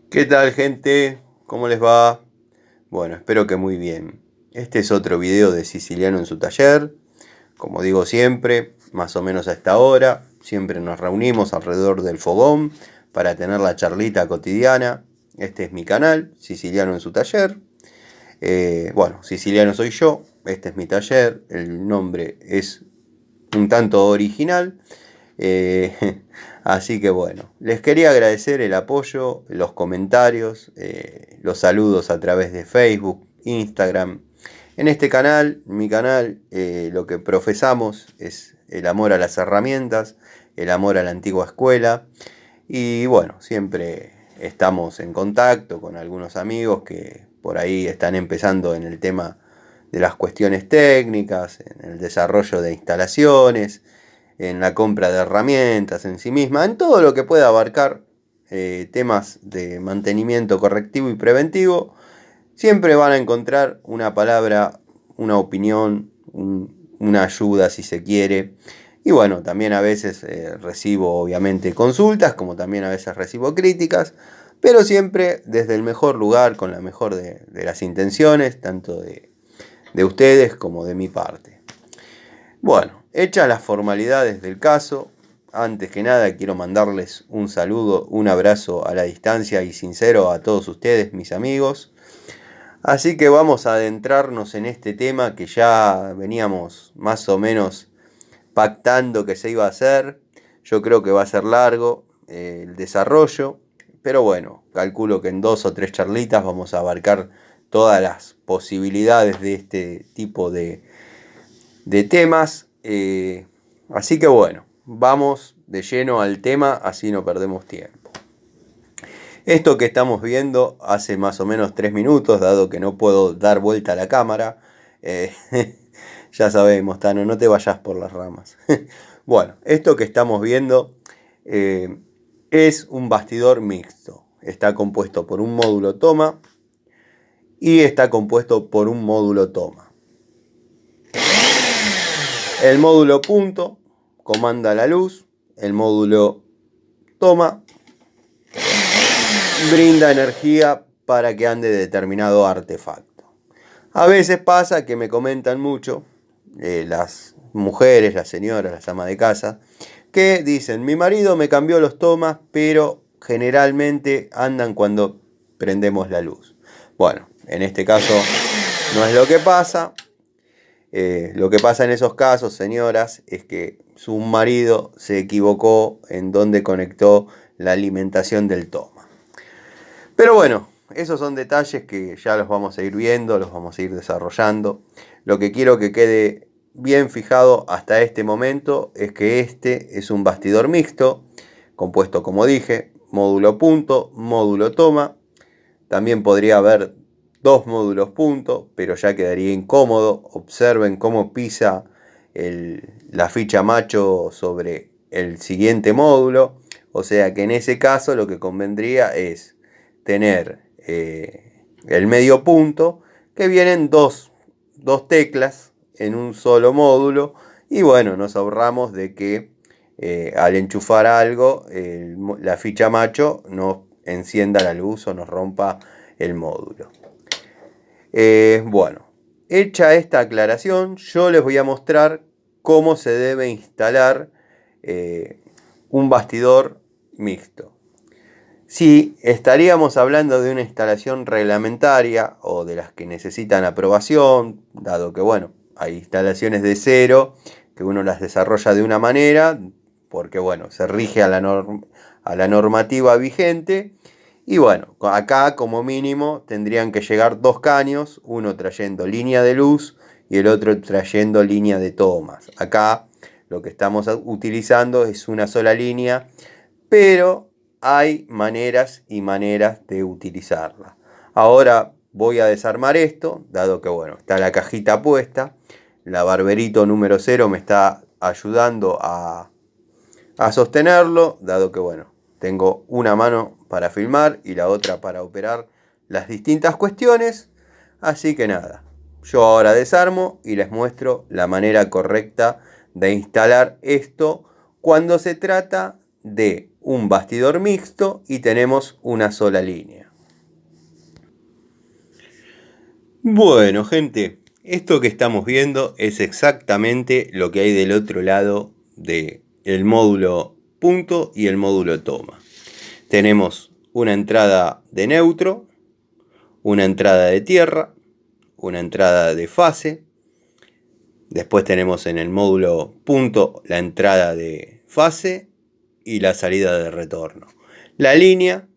¿Qué tal, gente? ¿Cómo les va? Bueno, espero que muy bien. Este es otro video de Siciliano en su taller. Como digo siempre, más o menos a esta hora, siempre nos reunimos alrededor del fogón para tener la charlita cotidiana. Este es mi canal, Siciliano en su taller. Bueno, Siciliano soy yo, este es mi taller, el nombre es un tanto original. Así que bueno, les quería agradecer el apoyo, los comentarios, los saludos a través de Facebook, Instagram. En este canal, mi canal, lo que profesamos es el amor a las herramientas, el amor a la antigua escuela. Y bueno, siempre estamos en contacto con algunos amigos que por ahí están empezando en el tema de las cuestiones técnicas, en el desarrollo de instalaciones, en la compra de herramientas en sí misma, en todo lo que pueda abarcar temas de mantenimiento correctivo y preventivo. Siempre van a encontrar una palabra, una opinión, una ayuda si se quiere. Y bueno, también a veces recibo obviamente consultas, como también a veces recibo críticas, pero siempre desde el mejor lugar, con la mejor de las intenciones, tanto de ustedes como de mi parte. Bueno, hechas las formalidades del caso, antes que nada quiero mandarles un saludo, un abrazo a la distancia y sincero a todos ustedes, mis amigos. Así que vamos a adentrarnos en este tema que ya veníamos más o menos pactando que se iba a hacer. Yo creo que va a ser largo el desarrollo, pero bueno, calculo que en 2 o 3 charlitas vamos a abarcar todas las posibilidades de este tipo de temas. Así que bueno, vamos de lleno al tema, así no perdemos tiempo. Esto que estamos viendo hace más o menos 3 minutos, dado que no puedo dar vuelta a la cámara. Eh, ya sabemos, Tano, no te vayas por las ramas. Bueno, esto que estamos viendo es un bastidor mixto. Está compuesto por un módulo toma y está compuesto por un módulo toma. El módulo punto comanda la luz, el módulo toma brinda energía para que ande determinado artefacto. A veces pasa que me comentan mucho las mujeres, las señoras, las amas de casa, que dicen, mi marido me cambió los tomas, pero generalmente andan cuando prendemos la luz. Bueno, en este caso no es lo que pasa. Lo que pasa en esos casos, señoras, es que su marido se equivocó en donde conectó la alimentación del toma. Pero bueno, esos son detalles que ya los vamos a ir viendo, los vamos a ir desarrollando. Lo que quiero que quede bien fijado hasta este momento es que este es un bastidor mixto, compuesto como dije, módulo punto, módulo toma. También podría haber 2 módulos punto, pero ya quedaría incómodo. Observen cómo pisa la ficha macho sobre el siguiente módulo. O sea que en ese caso lo que convendría es tener el medio punto, que vienen dos teclas en un solo módulo. Y bueno, nos ahorramos de que al enchufar algo, la ficha macho no encienda la luz o nos rompa el módulo. Bueno, hecha esta aclaración, yo les voy a mostrar cómo se debe instalar un bastidor mixto. Si estaríamos hablando de una instalación reglamentaria o de las que necesitan aprobación, dado que bueno, hay instalaciones de cero que uno las desarrolla de una manera, porque bueno, se rige a la normativa vigente. Y bueno, acá como mínimo tendrían que llegar 2 caños, uno trayendo línea de luz y el otro trayendo línea de tomas. Acá lo que estamos utilizando es una sola línea, pero hay maneras y maneras de utilizarla. Ahora voy a desarmar esto, dado que bueno, está la cajita puesta. La Barberito número 0 me está ayudando a sostenerlo, dado que bueno, tengo una mano para filmar y la otra para operar las distintas cuestiones. Así que nada, yo ahora desarmo y les muestro la manera correcta de instalar esto cuando se trata de un bastidor mixto y tenemos una sola línea. Bueno, gente, esto que estamos viendo es exactamente lo que hay del otro lado del módulo punto y el módulo toma. Tenemos una entrada de neutro, una entrada de tierra, una entrada de fase. Después tenemos en el módulo punto la entrada de fase y la salida de retorno. La línea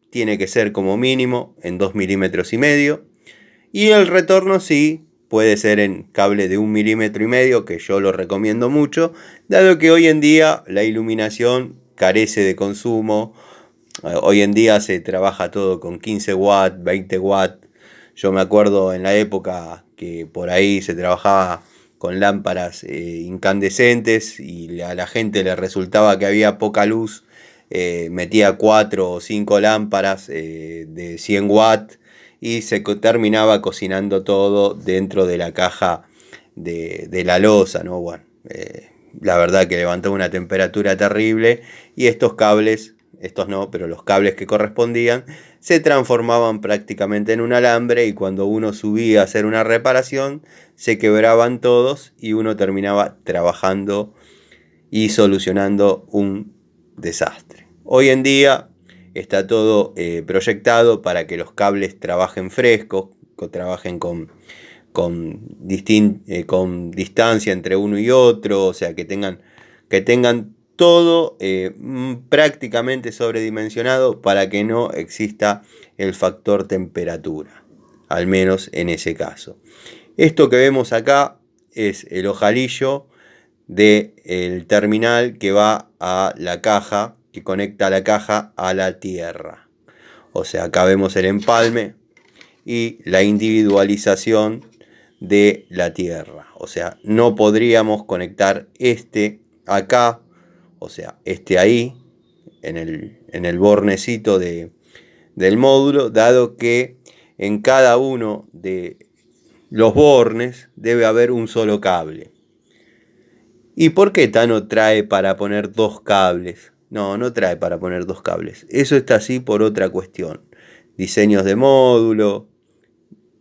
tiene que ser como mínimo en 2,5 milímetros. Y el retorno sí puede ser en cable de 1,5 milímetros, que yo lo recomiendo mucho, dado que hoy en día la iluminación carece de consumo. Hoy en día se trabaja todo con 15 watts, 20 watts. Yo me acuerdo en la época que por ahí se trabajaba con lámparas incandescentes y a la gente le resultaba que había poca luz. Metía 4 o 5 lámparas de 100 watts y se terminaba cocinando todo dentro de la caja de la loza, ¿no? Bueno, la verdad que levantó una temperatura terrible y estos cables, estos no, pero los cables que correspondían, se transformaban prácticamente en un alambre y cuando uno subía a hacer una reparación, se quebraban todos y uno terminaba trabajando y solucionando un desastre. Hoy en día está todo proyectado para que los cables trabajen frescos, trabajen con distancia entre uno y otro, o sea, que tengan todo prácticamente sobredimensionado para que no exista el factor temperatura, al menos en ese caso. Esto que vemos acá es el ojalillo del terminal que va a la caja, que conecta la caja a la tierra. O sea, acá vemos el empalme y la individualización de la tierra. O sea, no podríamos conectar este acá, o sea, este ahí, en el bornecito del módulo, dado que en cada uno de los bornes debe haber un solo cable. ¿Y por qué Tano trae para poner 2 cables? No trae para poner 2 cables. Eso está así por otra cuestión. Diseños de módulo,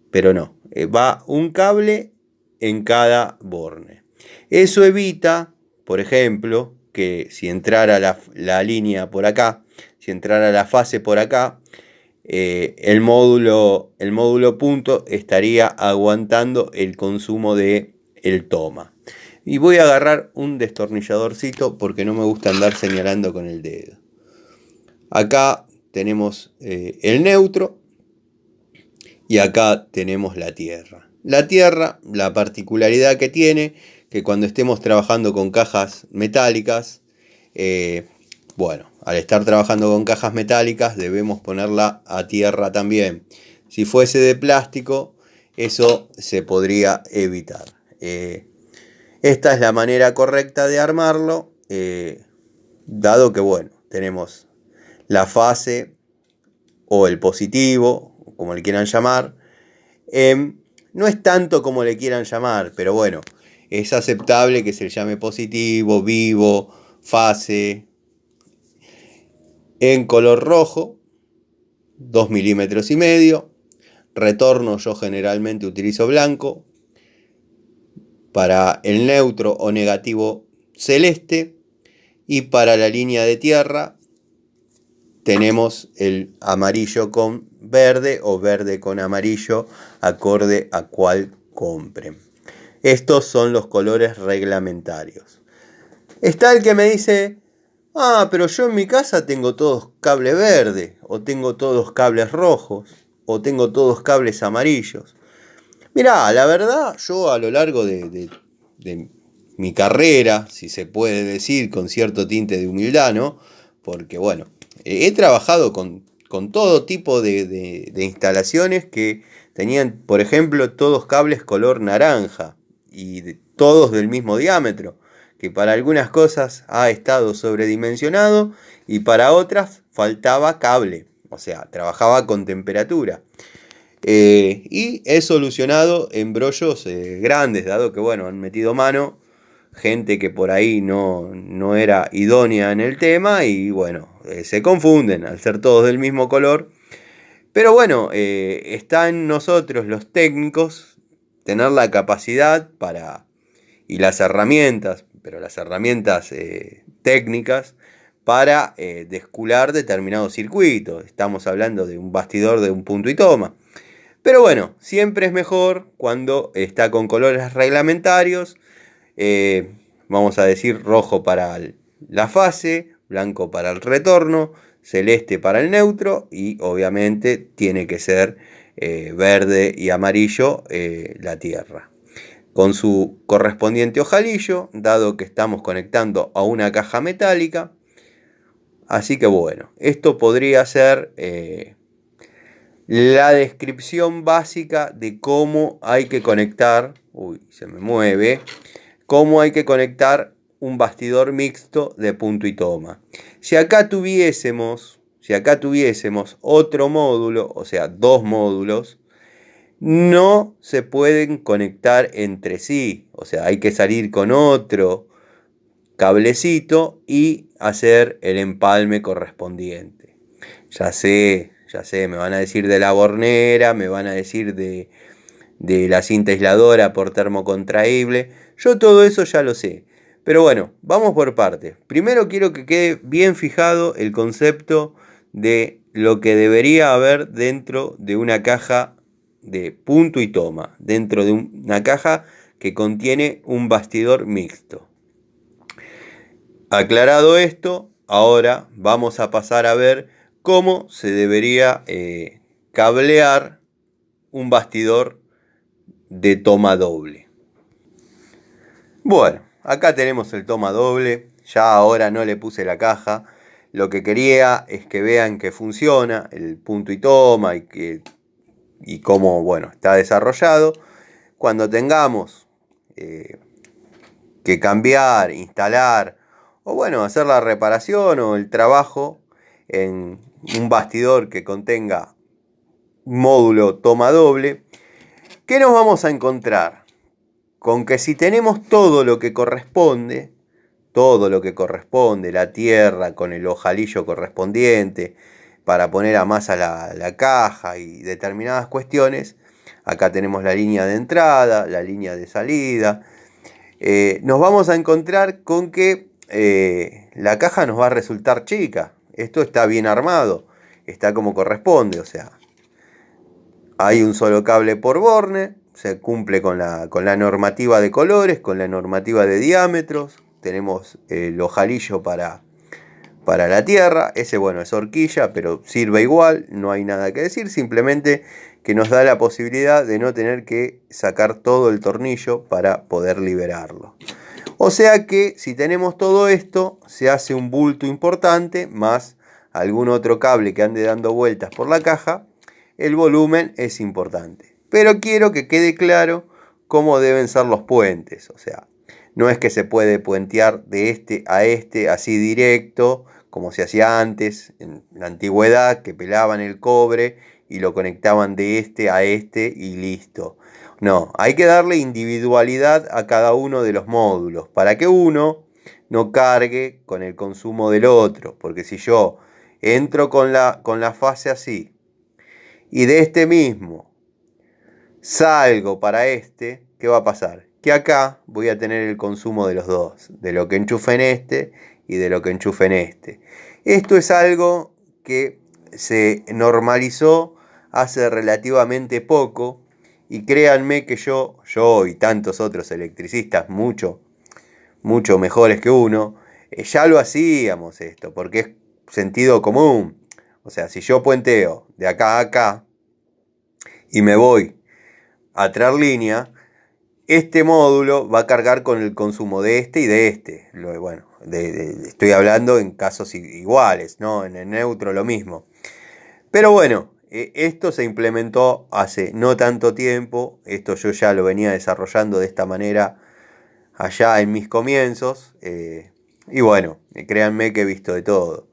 pero no. Va un cable en cada borne. Eso evita, por ejemplo, que si entrara la línea por acá, si entrara la fase por acá, el módulo punto estaría aguantando el consumo del toma. Y voy a agarrar un destornilladorcito porque no me gusta andar señalando con el dedo. Acá tenemos el neutro y acá tenemos la tierra. La tierra, la particularidad que tiene, que cuando estemos trabajando con cajas metálicas, bueno, al estar trabajando con cajas metálicas debemos ponerla a tierra también. Si fuese de plástico, eso se podría evitar. Esta es la manera correcta de armarlo, dado que, bueno, tenemos la fase o el positivo, como le quieran llamar. No es tanto como le quieran llamar, pero bueno, es aceptable que se le llame positivo, vivo, fase. En color rojo, 2,5 milímetros. Retorno yo generalmente utilizo blanco. Para el neutro o negativo, celeste. Y para la línea de tierra tenemos el amarillo con verde o verde con amarillo, acorde a cual compren. Estos son los colores reglamentarios. Está el que me dice: pero yo en mi casa tengo todos cables verdes, o tengo todos cables rojos, o tengo todos cables amarillos. Mirá, la verdad, yo a lo largo de mi carrera, si se puede decir, con cierto tinte de humildad, ¿no? Porque, bueno, he trabajado con todo tipo de instalaciones que tenían, por ejemplo, todos cables color naranja y todos del mismo diámetro, que para algunas cosas ha estado sobredimensionado y para otras faltaba cable, o sea, trabajaba con temperatura. Y he solucionado embrollos grandes, dado que, bueno, han metido mano gente que por ahí no era idónea en el tema y bueno, se confunden al ser todos del mismo color. Pero bueno, está en nosotros los técnicos tener la capacidad y las herramientas, pero las herramientas técnicas para descular determinados circuitos. Estamos hablando de un bastidor de un punto y toma. Pero bueno, siempre es mejor cuando está con colores reglamentarios. Vamos a decir rojo para la fase, blanco para el retorno, celeste para el neutro y obviamente tiene que ser verde y amarillo la tierra. Con su correspondiente ojalillo, dado que estamos conectando a una caja metálica. Así que bueno, esto podría ser la descripción básica de cómo hay que conectar, se me mueve, cómo hay que conectar un bastidor mixto de punto y toma. Si acá tuviésemos otro módulo, o sea, dos módulos, no se pueden conectar entre sí. O sea, hay que salir con otro cablecito y hacer el empalme correspondiente. Ya sé, me van a decir de la bornera, me van a decir de la cinta aisladora por termocontraíble. Yo todo eso ya lo sé. Pero bueno, vamos por partes. Primero quiero que quede bien fijado el concepto de lo que debería haber dentro de una caja de punto y toma. Dentro de una caja que contiene un bastidor mixto. Aclarado esto, ahora vamos a pasar a ver cómo se debería cablear un bastidor de toma doble. Bueno, acá tenemos el toma doble. Ya ahora no le puse la caja. Lo que quería es que vean que funciona el punto y toma y cómo, bueno, está desarrollado. Cuando tengamos que cambiar, instalar o bueno, hacer la reparación o el trabajo en un bastidor que contenga módulo toma doble, ¿qué nos vamos a encontrar? Con que si tenemos todo lo que corresponde, la tierra con el ojalillo correspondiente para poner a masa la caja y determinadas cuestiones, acá tenemos la línea de entrada, la línea de salida, nos vamos a encontrar con que la caja nos va a resultar chica. Esto está bien armado, está como corresponde, o sea, hay un solo cable por borne, se cumple con la normativa de colores, con la normativa de diámetros, tenemos el ojalillo para la tierra, ese bueno es horquilla, pero sirve igual, no hay nada que decir, simplemente que nos da la posibilidad de no tener que sacar todo el tornillo para poder liberarlo. O sea que si tenemos todo esto, se hace un bulto importante, más algún otro cable que ande dando vueltas por la caja, el volumen es importante. Pero quiero que quede claro cómo deben ser los puentes. O sea, no es que se puede puentear de este a este así directo, como se hacía antes, en la antigüedad, que pelaban el cobre y lo conectaban de este a este y listo. No, hay que darle individualidad a cada uno de los módulos para que uno no cargue con el consumo del otro. Porque si yo entro con la fase así y de este mismo salgo para este, ¿qué va a pasar? Que acá voy a tener el consumo de los dos, de lo que enchufe en este y de lo que enchufe en este. Esto es algo que se normalizó hace relativamente poco y créanme que yo y tantos otros electricistas mucho mejores que uno, ya lo hacíamos esto, porque es sentido común. O sea, si yo puenteo de acá a acá y me voy a traer línea, este módulo va a cargar con el consumo de este y de este. Bueno, estoy hablando en casos iguales, ¿no? En el neutro lo mismo. Pero bueno, esto se implementó hace no tanto tiempo. Esto yo ya lo venía desarrollando de esta manera allá en mis comienzos. Y bueno, créanme que he visto de todo.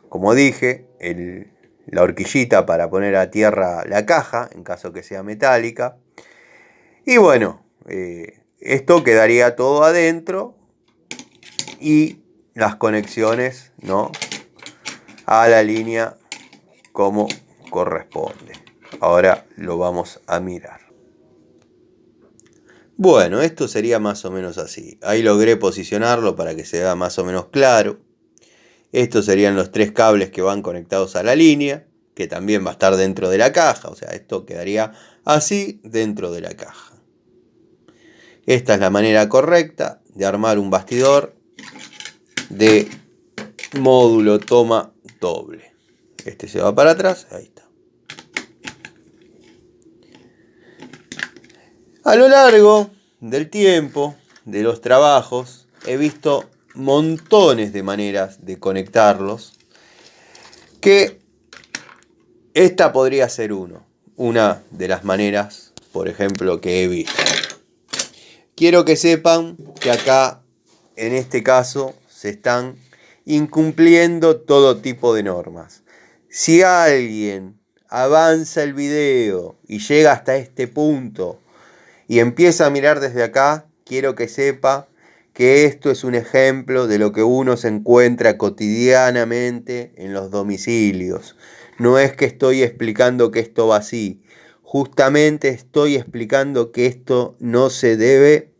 Como dije, la horquillita para poner a tierra la caja, en caso que sea metálica. Y bueno, esto quedaría todo adentro y las conexiones, ¿no?, a la línea como corresponde. Ahora lo vamos a mirar. Bueno, esto sería más o menos así. Ahí logré posicionarlo para que se vea más o menos claro. Estos serían los 3 cables que van conectados a la línea, que también va a estar dentro de la caja. O sea, esto quedaría así dentro de la caja. Esta es la manera correcta de armar un bastidor de módulo toma doble. Este se va para atrás, ahí está. A lo largo del tiempo, de los trabajos, he visto montones de maneras de conectarlos, que esta podría ser una de las maneras, por ejemplo, que he visto. Quiero que sepan que acá, en este caso, se están incumpliendo todo tipo de normas. Si alguien avanza el video y llega hasta este punto y empieza a mirar desde acá, quiero que sepa que esto es un ejemplo de lo que uno se encuentra cotidianamente en los domicilios. No es que estoy explicando que esto va así. Justamente estoy explicando que esto no se debe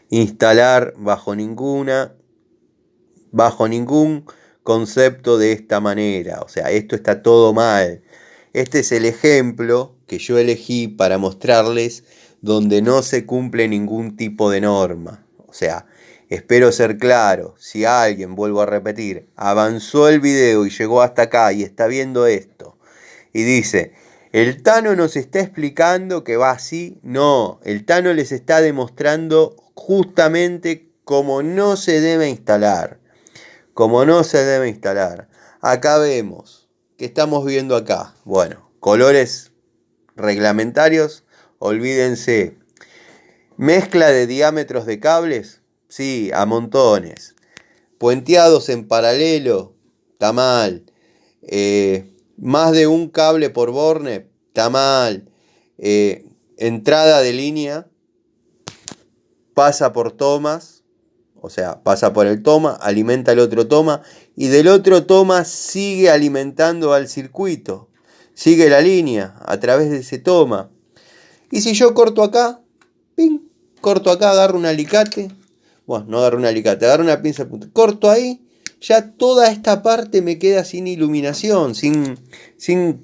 instalar bajo ningún concepto de esta manera. O sea, esto está todo mal. Este es el ejemplo que yo elegí para mostrarles donde no se cumple ningún tipo de norma. O sea, espero ser claro. Si alguien, vuelvo a repetir, avanzó el video y llegó hasta acá y está viendo esto y dice: el Tano nos está explicando que va así. No, el Tano les está demostrando justamente cómo no se debe instalar. Como no se debe instalar. Acá vemos, ¿qué estamos viendo acá? Bueno, colores reglamentarios, olvídense. Mezcla de diámetros de cables, sí, a montones. Puenteados en paralelo, está mal. Más de un cable por borne, está mal. Entrada de línea, pasa por tomas, o sea, pasa por el toma, alimenta el otro toma, y del otro toma sigue alimentando al circuito, sigue la línea a través de ese toma. Y si yo corto acá, ¡ping!, corto acá, agarro un alicate, bueno, no agarro un alicate, agarro una pinza de punta, corto ahí, ya toda esta parte me queda sin iluminación, sin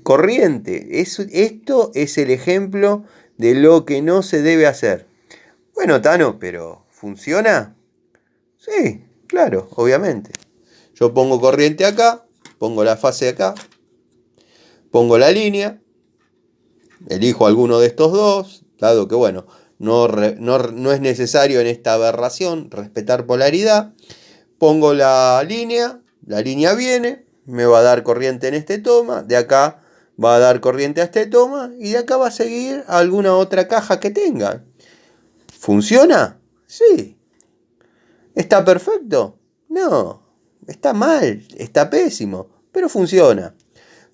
corriente. Esto es el ejemplo de lo que no se debe hacer. Bueno, Tano, pero ¿funciona? Sí, claro, obviamente. Yo pongo corriente acá, pongo la fase acá, pongo la línea, elijo alguno de estos dos, dado que, bueno, no es necesario en esta aberración respetar polaridad. Pongo la línea viene, me va a dar corriente en este toma, de acá va a dar corriente a este toma, y de acá va a seguir a alguna otra caja que tenga. ¿Funciona? Sí. ¿Está perfecto? No. Está mal, está pésimo, pero funciona.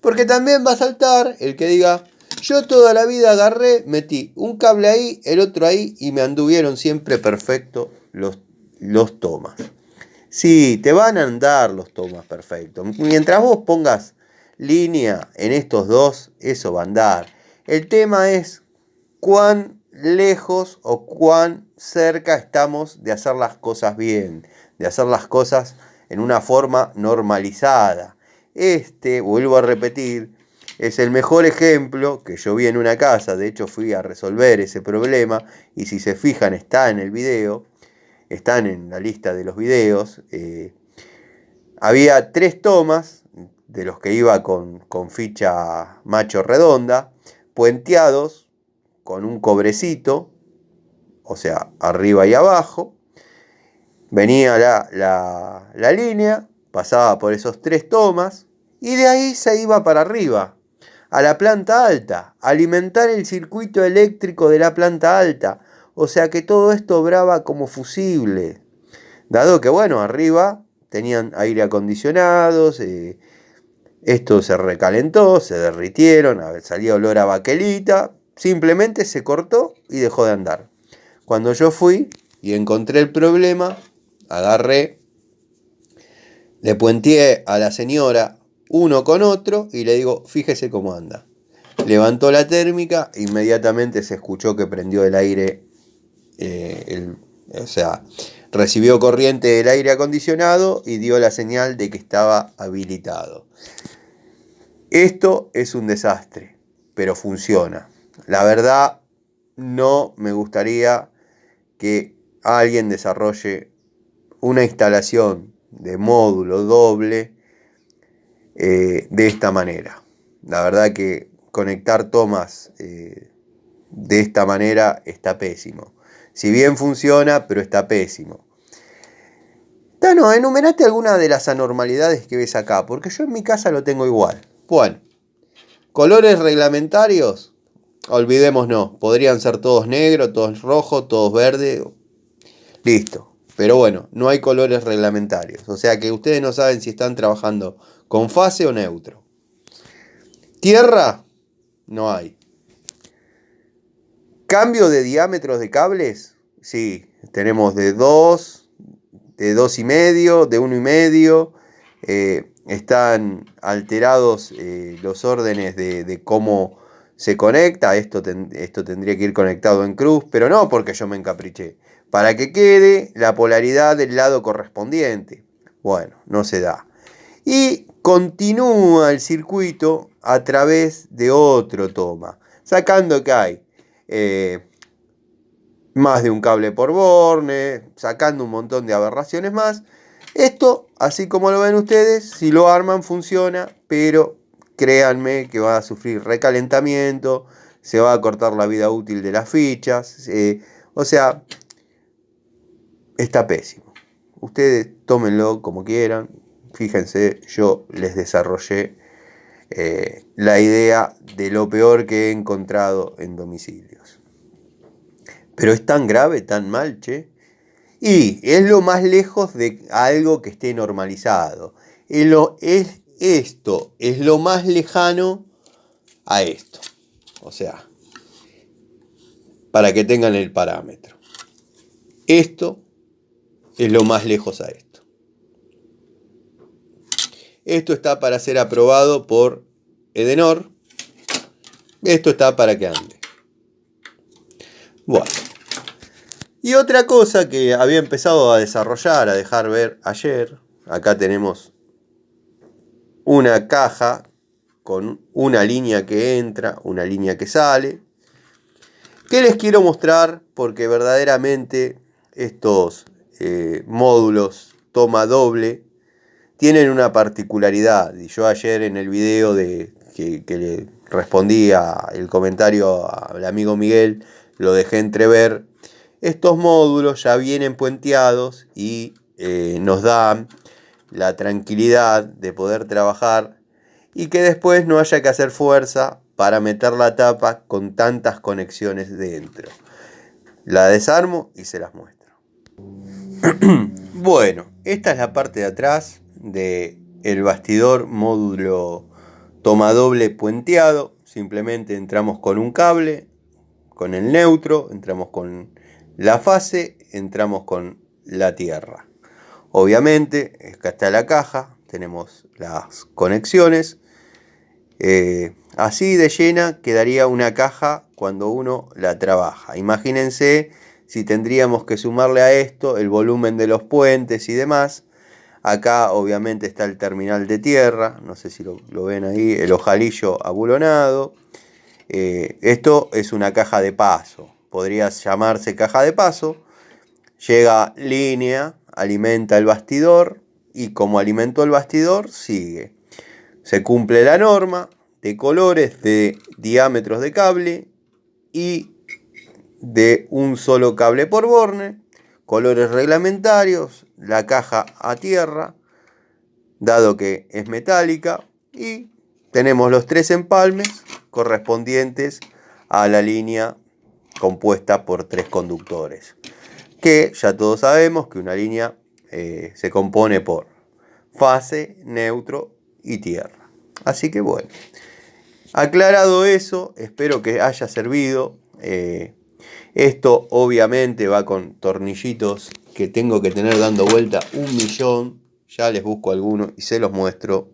Porque también va a saltar el que diga: yo toda la vida agarré, metí un cable ahí, el otro ahí, y me anduvieron siempre perfecto los tomas. Sí, te van a andar los tomas perfectos. Mientras vos pongas línea en estos dos, eso va a andar. El tema es cuán lejos o cuán cerca estamos de hacer las cosas bien, de hacer las cosas en una forma normalizada. Vuelvo a repetir, es el mejor ejemplo que yo vi en una casa. De hecho, fui a resolver ese problema, y si se fijan, está en el video, están en la lista de los videos. Había 3 tomas, de los que iba con ficha macho redonda, puenteados con un cobrecito, o sea, arriba y abajo. Venía la línea, pasaba por esos 3 tomas, y de ahí se iba para arriba, a la planta alta, alimentar el circuito eléctrico de la planta alta. O sea que todo esto obraba como fusible, dado que, bueno, arriba tenían aire acondicionado, esto se recalentó, se derritieron, salía olor a baquelita, simplemente se cortó y dejó de andar. Cuando yo fui y encontré el problema, agarré Le puenteé a la señora uno con otro y le digo, fíjese cómo anda. Levantó la térmica, inmediatamente se escuchó que prendió el aire, o sea, recibió corriente del aire acondicionado y dio la señal de que estaba habilitado. Esto es un desastre, pero funciona. La verdad, no me gustaría que alguien desarrolle una instalación de módulo doble de esta manera. La verdad que conectar tomas de esta manera está pésimo. Si bien funciona, pero está pésimo. Tano, enumerate alguna de las anormalidades que ves acá, porque yo en mi casa lo tengo igual. Bueno, colores reglamentarios, olvidémonos, podrían ser todos negros, todos rojos, todos verdes, listo. Pero bueno, no hay colores reglamentarios, o sea que ustedes no saben si están trabajando con fase o neutro. Tierra, no hay. Cambio de diámetros de cables, sí, tenemos de 2, de 2,5, de 1,5. Están alterados los órdenes de cómo se conecta. Esto tendría que ir conectado en cruz, pero no porque yo me encapriché. Para que quede la polaridad del lado correspondiente. Bueno, no se da. Y continúa el circuito a través de otro toma, sacando que hay más de un cable por borne, sacando un montón de aberraciones más. Esto, así como lo ven ustedes, si lo arman funciona, pero créanme que va a sufrir recalentamiento, se va a cortar la vida útil de las fichas, o sea, está pésimo. Ustedes tómenlo como quieran, fíjense, yo les desarrollé la idea de lo peor que he encontrado en domicilios. Pero es tan grave, tan mal, che. Y es lo más lejos de algo que esté normalizado. Esto es lo más lejano a esto. O sea, para que tengan el parámetro. Esto es lo más lejos a esto. Esto está para ser aprobado por Edenor. Esto está para que ande. Bueno. Y otra cosa que había empezado a desarrollar, a dejar ver ayer. Acá tenemos una caja con una línea que entra, una línea que sale. Que les quiero mostrar porque verdaderamente estos módulos toma doble tienen una particularidad. Y yo ayer en el video que le respondí el comentario al amigo Miguel, lo dejé entrever. Estos módulos ya vienen puenteados y nos dan la tranquilidad de poder trabajar y que después no haya que hacer fuerza para meter la tapa con tantas conexiones dentro. La desarmo y se las muestro. Bueno, esta es la parte de atrás del bastidor módulo toma doble puenteado. Simplemente entramos con un cable, con el neutro, entramos con la fase, entramos con la tierra. Obviamente, acá está la caja, tenemos las conexiones. Así de llena quedaría una caja cuando uno la trabaja. Imagínense si tendríamos que sumarle a esto el volumen de los puentes y demás. Acá obviamente está el terminal de tierra, no sé si lo ven ahí, el ojalillo abulonado. Esto es una caja de paso, podría llamarse caja de paso. Llega línea, alimenta el bastidor y como alimentó el bastidor sigue. Se cumple la norma de colores, de diámetros de cable y de un solo cable por borne, colores reglamentarios, la caja a tierra, dado que es metálica, y tenemos los 3 empalmes correspondientes a la línea compuesta por 3 conductores, que ya todos sabemos que una línea se compone por fase, neutro y tierra. Así que bueno, aclarado eso, espero que haya servido. Esto obviamente va con tornillitos que tengo que tener dando vuelta 1.000.000. Ya les busco alguno y se los muestro.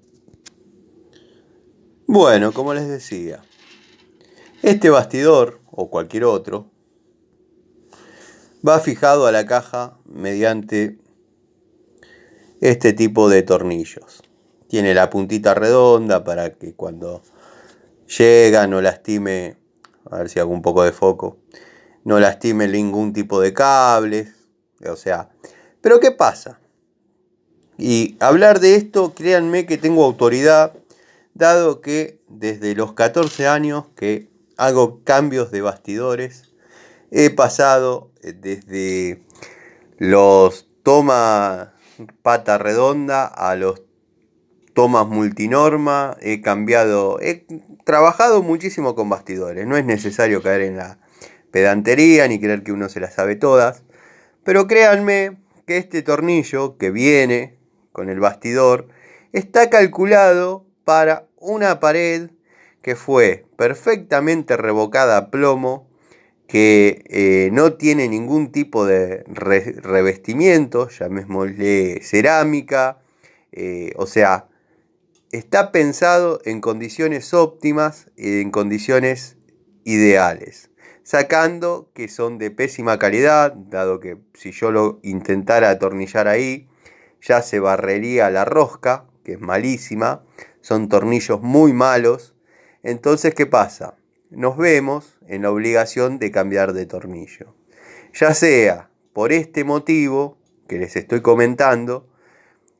Bueno, como les decía, este bastidor o cualquier otro va fijado a la caja mediante este tipo de tornillos. Tiene la puntita redonda para que cuando llega no lastime, a ver si hago un poco de foco, no lastime ningún tipo de cables. O sea, pero ¿qué pasa? Y hablar de esto, créanme que tengo autoridad, dado que desde los 14 años que hago cambios de bastidores, he pasado desde los tomas pata redonda a los tomas multinorma, he trabajado muchísimo con bastidores. No es necesario caer en la pedantería ni creer que uno se las sabe todas, pero créanme que este tornillo que viene con el bastidor está calculado para una pared que fue perfectamente revocada a plomo, que no tiene ningún tipo de revestimiento, llamémosle cerámica, o sea, está pensado en condiciones óptimas, en condiciones ideales, sacando que son de pésima calidad, dado que si yo lo intentara atornillar ahí, ya se barrería la rosca, que es malísima, son tornillos muy malos. Entonces, ¿qué pasa? Nos vemos en la obligación de cambiar de tornillo. Ya sea por este motivo que les estoy comentando,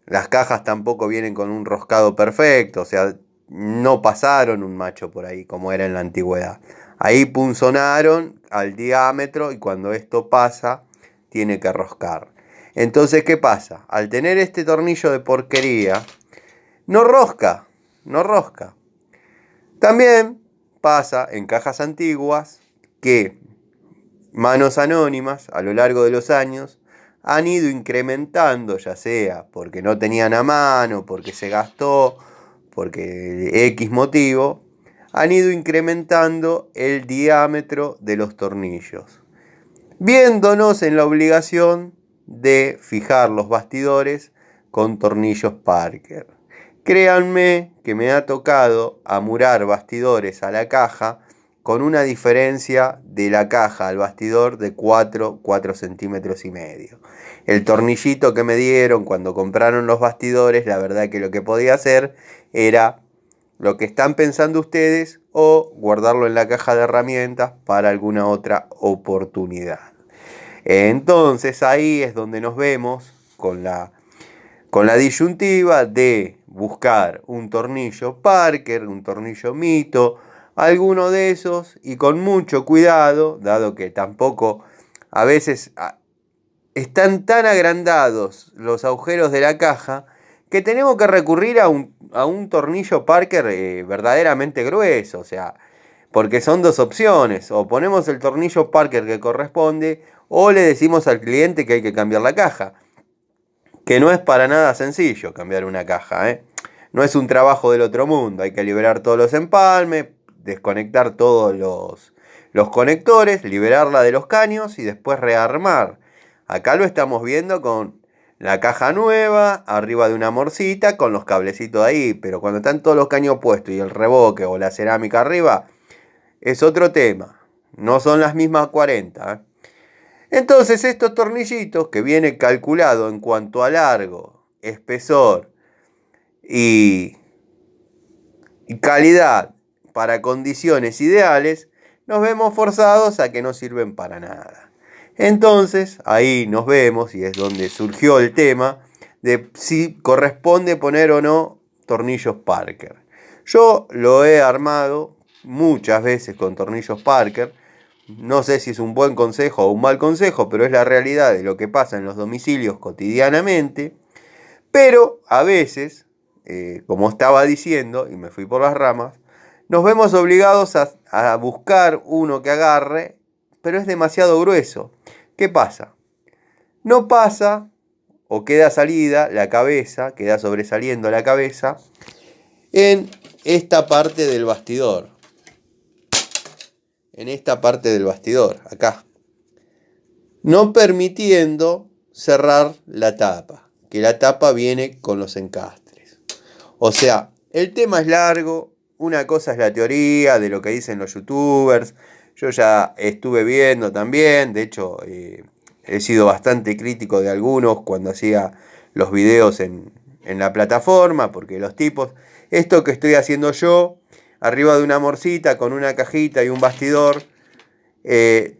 las cajas tampoco vienen con un roscado perfecto, o sea, no pasaron un macho por ahí como era en la antigüedad. Ahí punzonaron al diámetro y cuando esto pasa, tiene que roscar. Entonces, ¿qué pasa? Al tener este tornillo de porquería, no rosca, no rosca. También pasa en cajas antiguas que manos anónimas a lo largo de los años han ido incrementando, ya sea porque no tenían a mano, porque se gastó, porque X motivo, han ido incrementando el diámetro de los tornillos, viéndonos en la obligación de fijar los bastidores con tornillos Parker. Créanme que me ha tocado amurar bastidores a la caja con una diferencia de la caja al bastidor de 4 centímetros y medio. El tornillito que me dieron cuando compraron los bastidores, la verdad que lo que podía hacer era lo que están pensando ustedes o guardarlo en la caja de herramientas para alguna otra oportunidad. Entonces ahí es donde nos vemos con la disyuntiva de buscar un tornillo Parker, un tornillo Mito, alguno de esos, y con mucho cuidado, dado que tampoco a veces están tan agrandados los agujeros de la caja que tenemos que recurrir a un tornillo Parker verdaderamente grueso, o sea, porque son dos opciones: o ponemos el tornillo Parker que corresponde o le decimos al cliente que hay que cambiar la caja, que no es para nada sencillo cambiar una caja, ¿eh? No es un trabajo del otro mundo, hay que liberar todos los empalmes, desconectar todos los conectores, liberarla de los caños y después rearmar. Acá lo estamos viendo con la caja nueva, arriba de una morcita, con los cablecitos ahí, pero cuando están todos los caños puestos y el reboque o la cerámica arriba, es otro tema. No son las mismas 40, ¿eh? Entonces estos tornillitos que viene calculado en cuanto a largo, espesor y calidad para condiciones ideales, nos vemos forzados a que no sirven para nada. Entonces ahí nos vemos y es donde surgió el tema de si corresponde poner o no tornillos Parker. Yo lo he armado muchas veces con tornillos Parker. No sé si es un buen consejo o un mal consejo, pero es la realidad de lo que pasa en los domicilios cotidianamente. Pero a veces, como estaba diciendo, y me fui por las ramas, nos vemos obligados a buscar uno que agarre, pero es demasiado grueso. ¿Qué pasa? No pasa o queda salida la cabeza, queda sobresaliendo la cabeza en esta parte del bastidor. En esta parte del bastidor, acá, no permitiendo cerrar la tapa. que la tapa viene con los encastres. O sea, el tema es largo, una cosa es la teoría de lo que dicen los youtubers, yo ya estuve viendo también, de hecho he sido bastante crítico de algunos cuando hacía los videos en la plataforma, porque los tipos, esto que estoy haciendo yo, arriba de una morcita con una cajita y un bastidor,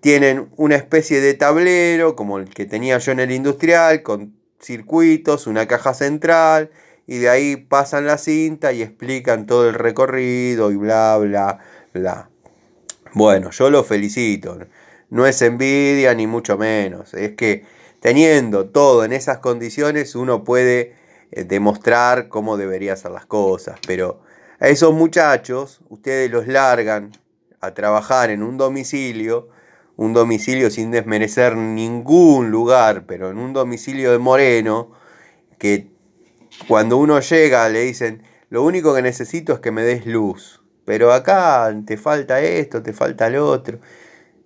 tienen una especie de tablero como el que tenía yo en el industrial, con circuitos, una caja central, y de ahí pasan la cinta y explican todo el recorrido y bla, bla, bla. Bueno, yo lo felicito, no es envidia ni mucho menos, es que teniendo todo en esas condiciones uno puede demostrar cómo deberían ser las cosas, pero a esos muchachos ustedes los largan a trabajar en un domicilio sin desmerecer ningún lugar, pero en un domicilio de Moreno, que cuando uno llega le dicen, lo único que necesito es que me des luz, pero acá te falta esto, te falta lo otro.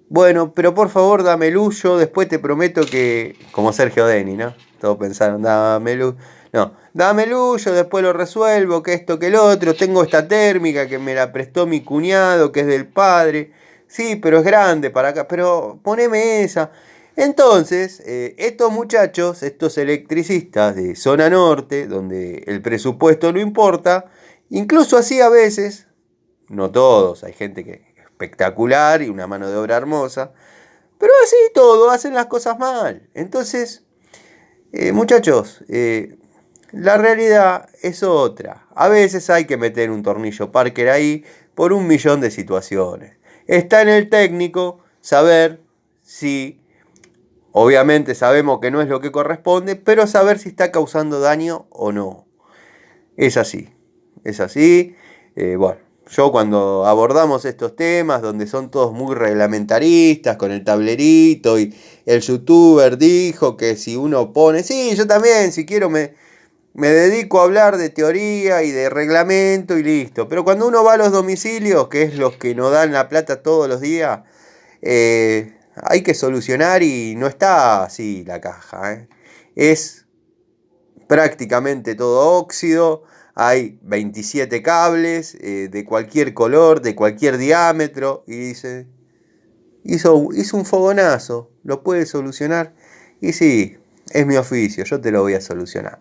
Bueno, pero por favor dame luz, yo después te prometo que, como Sergio Deni, ¿no? Todos pensaron, dame luz. No, dame luz, yo después lo resuelvo, que esto, que el otro, tengo esta térmica que me la prestó mi cuñado, que es del padre. Sí, pero es grande para acá, pero poneme esa. Entonces, estos muchachos, estos electricistas de zona norte, donde el presupuesto no importa, incluso así a veces, no todos, hay gente que espectacular y una mano de obra hermosa, pero así todo, hacen las cosas mal. Entonces, muchachos, la realidad es otra. A veces hay que meter un tornillo Parker ahí por 1.000.000 de situaciones. Está en el técnico saber si, obviamente sabemos que no es lo que corresponde, pero saber si está causando daño o no. Es así, es así. Bueno, yo cuando abordamos estos temas, donde son todos muy reglamentaristas, con el tablerito, y el youtuber dijo que si uno pone, sí, yo también, si quiero me dedico a hablar de teoría y de reglamento y listo. Pero cuando uno va a los domicilios, que es los que nos dan la plata todos los días, hay que solucionar y no está así la caja, ¿eh? Es prácticamente todo óxido, hay 27 cables de cualquier color, de cualquier diámetro, y dice, hizo un fogonazo, ¿lo puede solucionar? Y sí, es mi oficio, yo te lo voy a solucionar.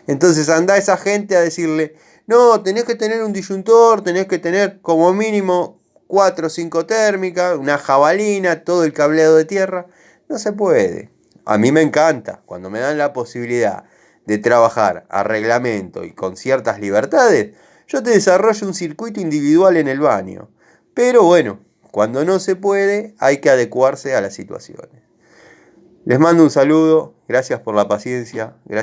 Entonces anda esa gente a decirle, no, tenés que tener un disyuntor, tenés que tener como mínimo 4 o 5 térmicas, una jabalina, todo el cableado de tierra. No se puede. A mí me encanta cuando me dan la posibilidad de trabajar a reglamento y con ciertas libertades, yo te desarrollo un circuito individual en el baño. Pero bueno, cuando no se puede, hay que adecuarse a las situaciones. Les mando un saludo, gracias por la paciencia, gracias.